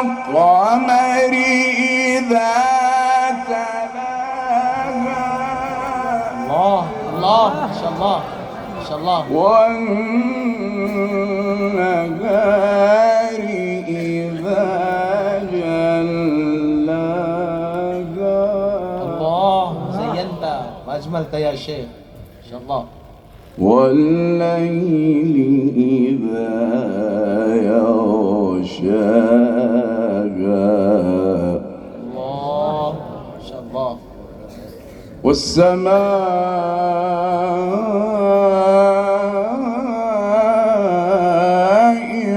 والقمر إذا تلاها. الله الله ما شاء الله ما شاء الله. والنهار إذا جلاها. الله زينت وأجملت يا شيخ ما شاء الله. والليل إذا يغشاها. الله ما شاء الله. والسماء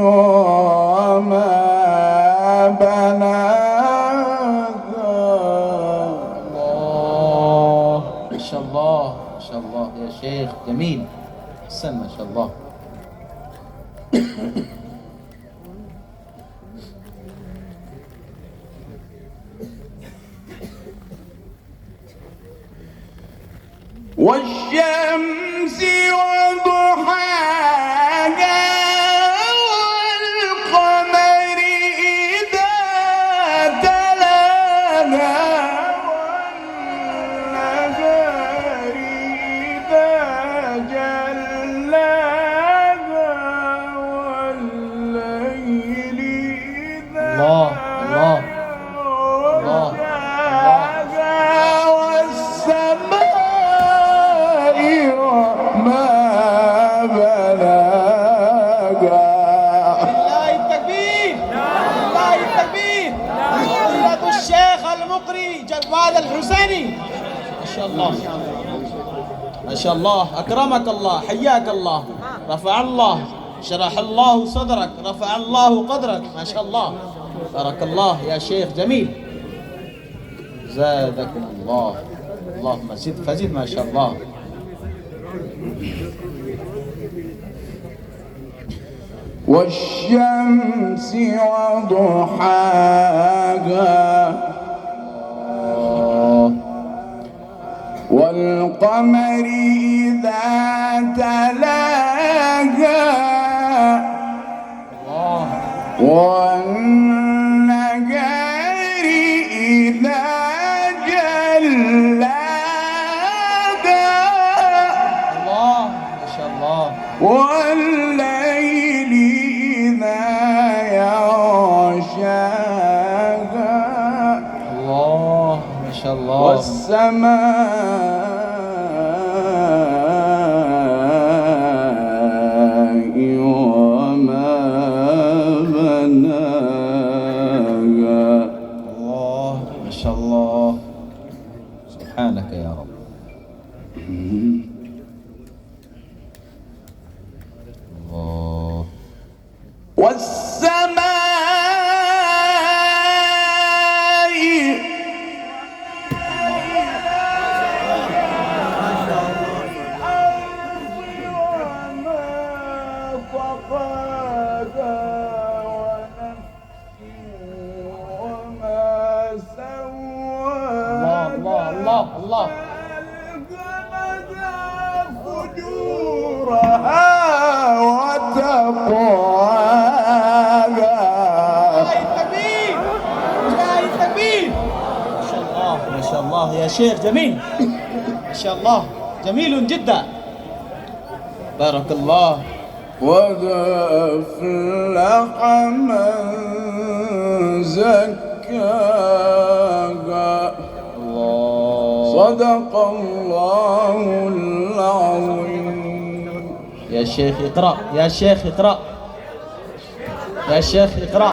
وما بناها. الله ما شاء الله ما شاء الله يا شيخ جميل أحسن ما شاء الله. والشمس وضحاها والقمر إذا تلاها والنهار إذا جلاها والليل إذا الله الله الله ما بلاغا. لله التكبير لله التكبير. فضيلة الشيخ المقري جواد الحسيني ما شاء الله ما شاء الله. أكرمك الله حياك الله رفع الله شرح الله صدرك رفع الله قدرك ما شاء الله. بارك الله يا شيخ جميل زادكم الله. اللهم زد فزد ما شاء الله. والشمس وضحاها والقمر إذا تلاها والنهار إذا جلاها. الله ما شاء الله. والليل إذا يغشاها. الله ما شاء الله. والسماء وما بناها. الله ما شاء الله. سبحانك يا رب. الله. والسماء الله الله. فجورها وتقواها. جاي التكبير جاي التكبير. ما شاء الله ما شاء الله يا شيخ جميل ما شاء الله جميل جدا بارك الله. قد أفلح من زكاها. صدق الله العظيم. يا شيخ اقرأ يا شيخ اقرأ يا شيخ اقرأ.